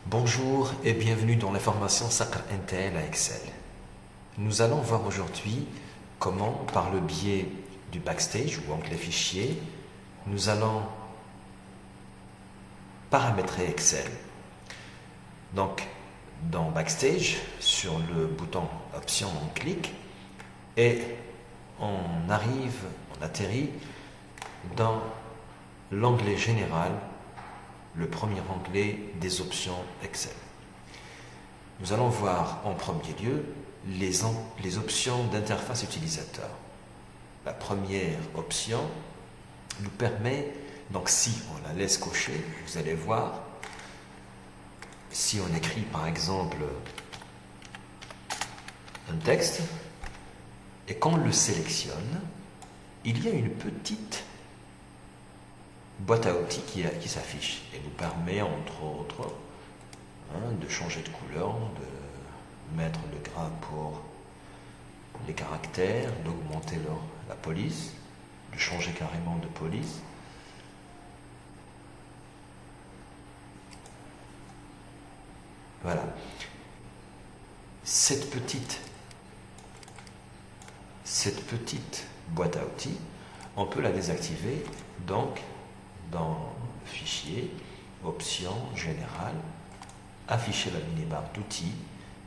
Bonjour et bienvenue dans l'information Saqr NTL à Excel. Nous allons voir aujourd'hui comment, par le biais du Backstage ou onglet fichier, nous allons paramétrer Excel. Donc, dans Backstage, sur le bouton Options, on clique et on atterrit dans l'onglet Général, le premier onglet des options Excel. Nous allons voir en premier lieu les options d'interface utilisateur. La première option nous permet, donc si on la laisse cocher, vous allez voir, si on écrit par exemple un texte et qu'on le sélectionne, il y a une petite boîte à outils qui s'affiche et nous permet entre autres de changer de couleur, de mettre le gras pour les caractères, d'augmenter la police, de changer carrément de police. Voilà. Cette petite boîte à outils, on peut la désactiver donc dans Fichier, Options, Général, afficher la mini-barre d'outils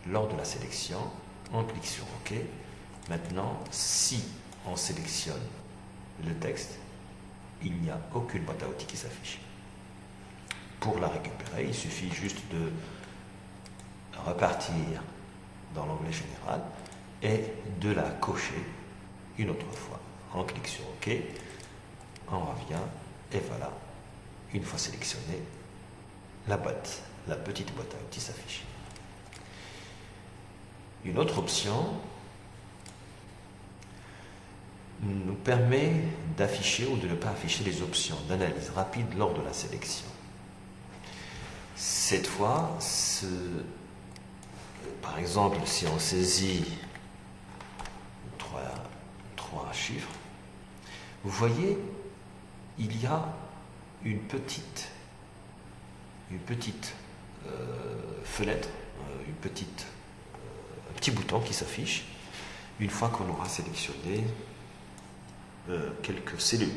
lors de la sélection, on clique sur OK. Maintenant, si on sélectionne le texte, il n'y a aucune boîte à outils qui s'affiche. Pour la récupérer, il suffit juste de repartir dans l'onglet Général et de la cocher une autre fois. On clique sur OK, on revient et voilà, une fois sélectionné, la petite boîte à outils s'affiche. Une autre option nous permet d'afficher ou de ne pas afficher les options d'analyse rapide lors de la sélection. Cette fois, par exemple, si on saisit trois chiffres, vous voyez, il y a une petite fenêtre, un petit bouton qui s'affiche une fois qu'on aura sélectionné quelques cellules.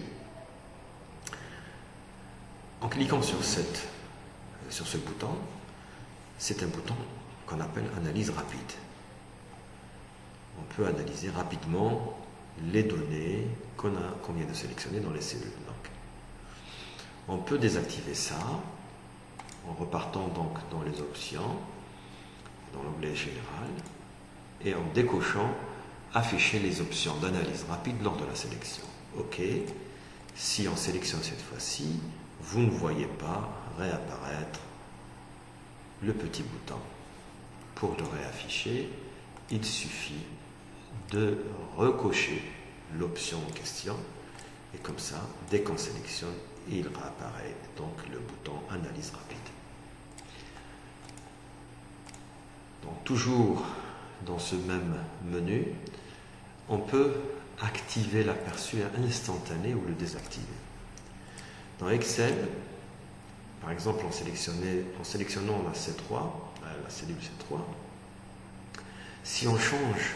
En cliquant sur ce bouton, c'est un bouton qu'on appelle analyse rapide. On peut analyser rapidement les données qu'on vient de sélectionner dans les cellules. Donc, on peut désactiver ça en repartant donc dans les options, dans l'onglet Général, et en décochant afficher les options d'analyse rapide lors de la sélection. OK. Si on sélectionne cette fois-ci, vous ne voyez pas réapparaître le petit bouton. Pour le réafficher, il suffit de recocher l'option en question et comme ça, dès qu'on sélectionne, il réapparaît donc le bouton analyse rapide. Donc toujours dans ce même menu, on peut activer l'aperçu instantané ou le désactiver. Dans Excel, par exemple en sélectionnant la C3, la cellule C3, si on change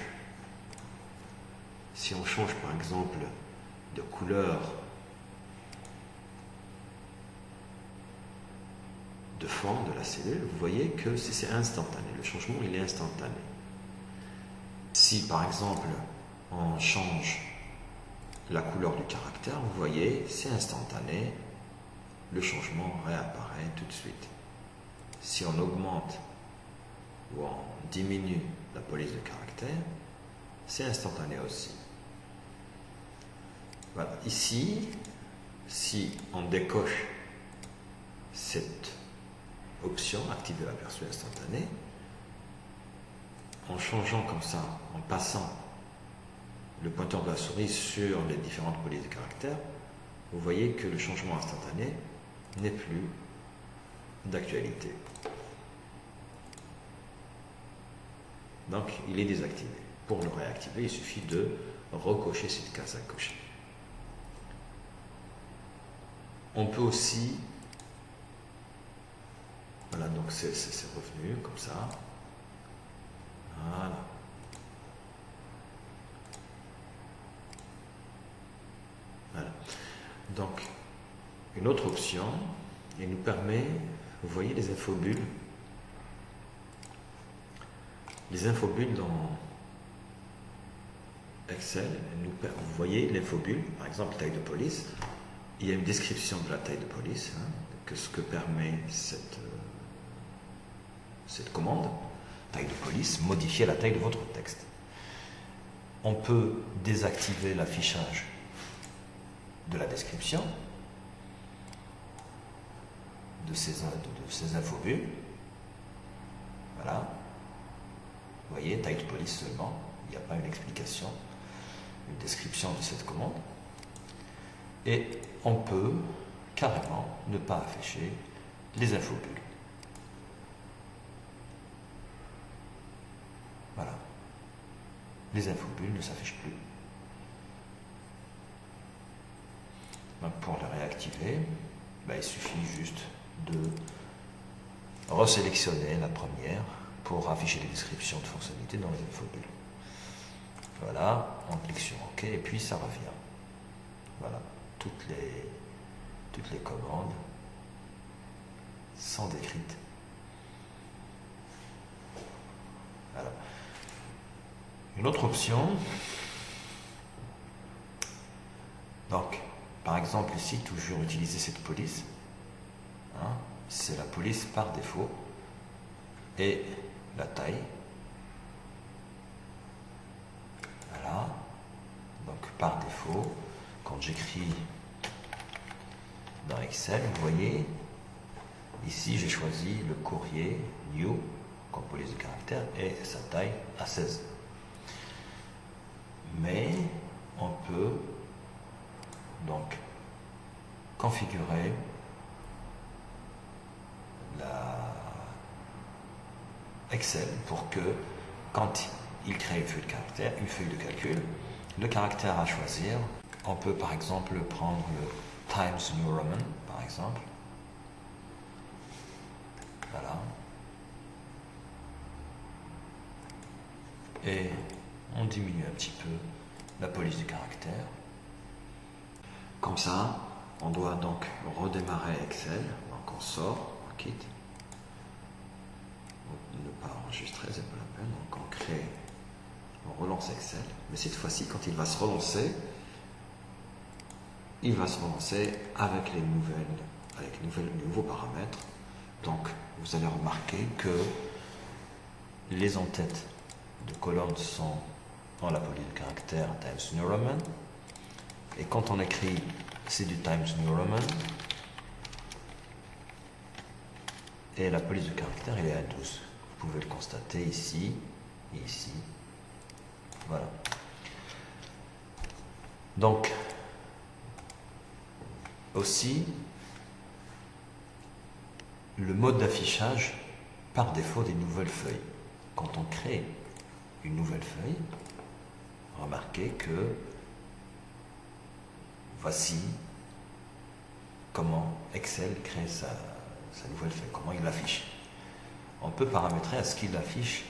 par exemple de couleur de fond de la cellule, vous voyez que c'est instantané, le changement il est instantané. Si par exemple on change la couleur du caractère, vous voyez c'est instantané, le changement réapparaît tout de suite. Si on augmente ou on diminue la police de caractère, c'est instantané aussi. Voilà, ici, si on décoche cette option, activer l'aperçu instantané, en changeant comme ça, en passant le pointeur de la souris sur les différentes polices de caractère, vous voyez que le changement instantané n'est plus d'actualité. Donc, il est désactivé. Pour le réactiver, il suffit de recocher cette case à cocher. On peut aussi Voilà, donc c'est revenu comme ça. Voilà. Voilà. Donc, une autre option, elle nous permet, vous voyez les infobulles. Les infobulles dans Excel, vous voyez l'infobulle, par exemple taille de police. Il y a une description de la taille de police, hein, que ce que permet cette commande, taille de police, modifier la taille de votre texte. On peut désactiver l'affichage de la description de ces infobulles. Voilà. Vous voyez, taille de police seulement. Il n'y a pas une explication, une description de cette commande. Et on peut carrément ne pas afficher les infobulles. Voilà. Les infobulles ne s'affichent plus. Donc pour les réactiver, il suffit juste de resélectionner la première pour afficher les descriptions de fonctionnalités dans les infobulles. Voilà, on clique sur OK et puis ça revient. Voilà, toutes les commandes sont décrites. Voilà. Une autre option, donc par exemple ici, toujours utiliser cette police, hein, c'est la police par défaut, et la taille. Voilà, donc par défaut, quand j'écris dans Excel, vous voyez, ici j'ai choisi le courrier New comme police de caractère et sa taille à 16. Mais on peut donc configurer la Excel pour que quand il crée une feuille de calcul, le caractère à choisir, on peut par exemple prendre le Times New Roman, par exemple. Voilà. Et on diminue un petit peu la police du caractère. Comme ça, on doit donc redémarrer Excel. Donc on sort, on quitte. Ne pas enregistrer, c'est pas la peine. Donc on crée, on relance Excel. Mais cette fois-ci, quand il va se relancer, avec les nouveaux paramètres. Donc vous allez remarquer que les entêtes de colonnes sont dans la police de caractère Times New Roman. Et quand on écrit c'est du Times New Roman, et la police de caractère elle est à 12. Vous pouvez le constater ici et ici. Voilà. Donc, aussi, le mode d'affichage par défaut des nouvelles feuilles. Quand on crée une nouvelle feuille, remarquez que voici comment Excel crée sa nouvelle feuille, comment il l'affiche. On peut paramétrer à ce qu'il affiche,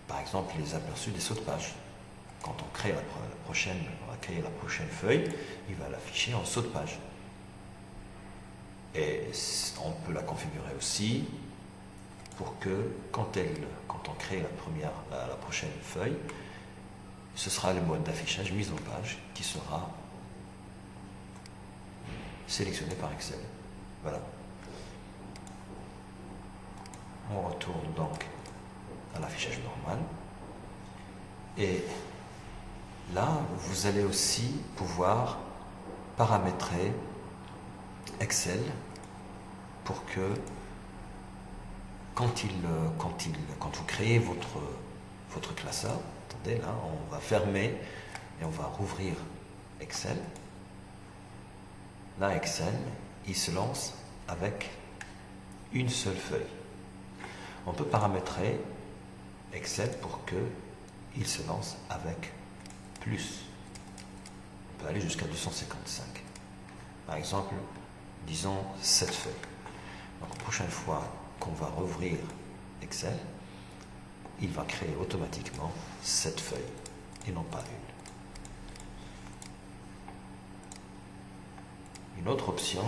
par exemple, les aperçus des sauts de page. Quand on crée on va créer la prochaine feuille, il va l'afficher en saut de page. Et on peut la configurer aussi pour que quand on crée la prochaine feuille, ce sera le mode d'affichage mise en page qui sera sélectionné par Excel. Voilà. On retourne donc à l'affichage normal. Et là, vous allez aussi pouvoir paramétrer Excel pour que quand vous créez votre classeur, attendez là, on va fermer et on va rouvrir Excel. Là, Excel, il se lance avec une seule feuille. On peut paramétrer Excel pour qu'il se lance avec plus. On peut aller jusqu'à 255. Par exemple, disons 7 feuilles. prochaine fois qu'on va rouvrir Excel, il va créer automatiquement cette feuille et non pas une. Une autre option,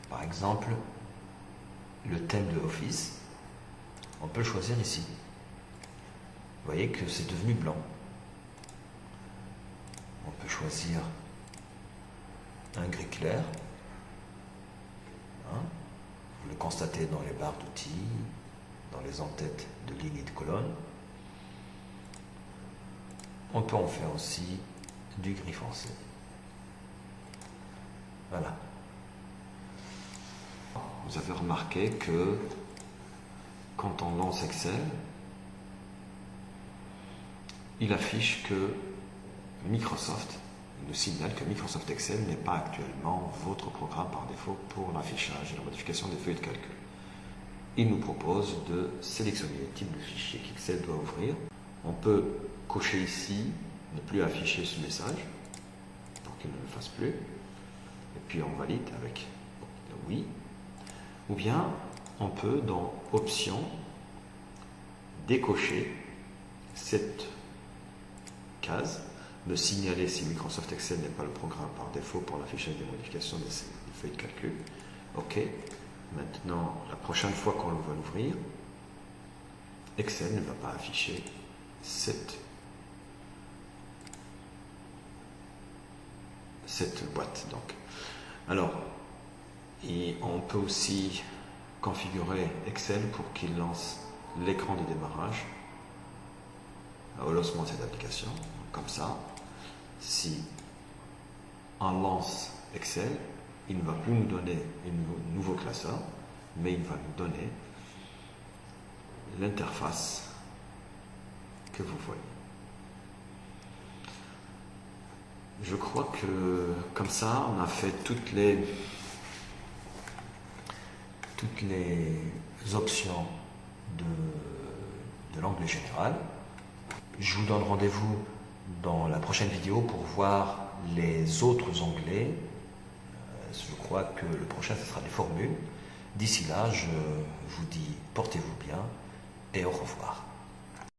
par exemple, le thème de Office, on peut le choisir ici. Vous voyez que c'est devenu blanc. On peut choisir un gris clair. Vous le constatez dans les barres d'outils, dans les en-têtes de lignes et de colonnes. On peut en faire aussi du gris foncé. Voilà. Vous avez remarqué que quand on lance Excel, il affiche que Microsoft, il nous signale que Microsoft Excel n'est pas actuellement votre programme par défaut pour l'affichage et la modification des feuilles de calcul. Il nous propose de sélectionner le type de fichier qu'Excel doit ouvrir. On peut cocher ici, ne plus afficher ce message, pour qu'il ne le fasse plus. Et puis on valide avec le oui. Ou bien on peut dans Options décocher cette case, me signaler si Microsoft Excel n'est pas le programme par défaut pour l'affichage des modifications des feuilles de calcul. OK. Maintenant, la prochaine fois qu'on va l'ouvrir, Excel ne va pas afficher cette boîte. Donc, alors, et on peut aussi configurer Excel pour qu'il lance l'écran de démarrage au lancement de cette application. Comme ça, si on lance Excel, il ne va plus nous donner un nouveau classeur, mais il va nous donner l'interface que vous voyez. Je crois que comme ça, on a fait toutes les options de l'onglet général. Je vous donne rendez-vous dans la prochaine vidéo pour voir les autres onglets. Je crois que le prochain, ce sera les formules. D'ici là, je vous dis portez-vous bien et au revoir.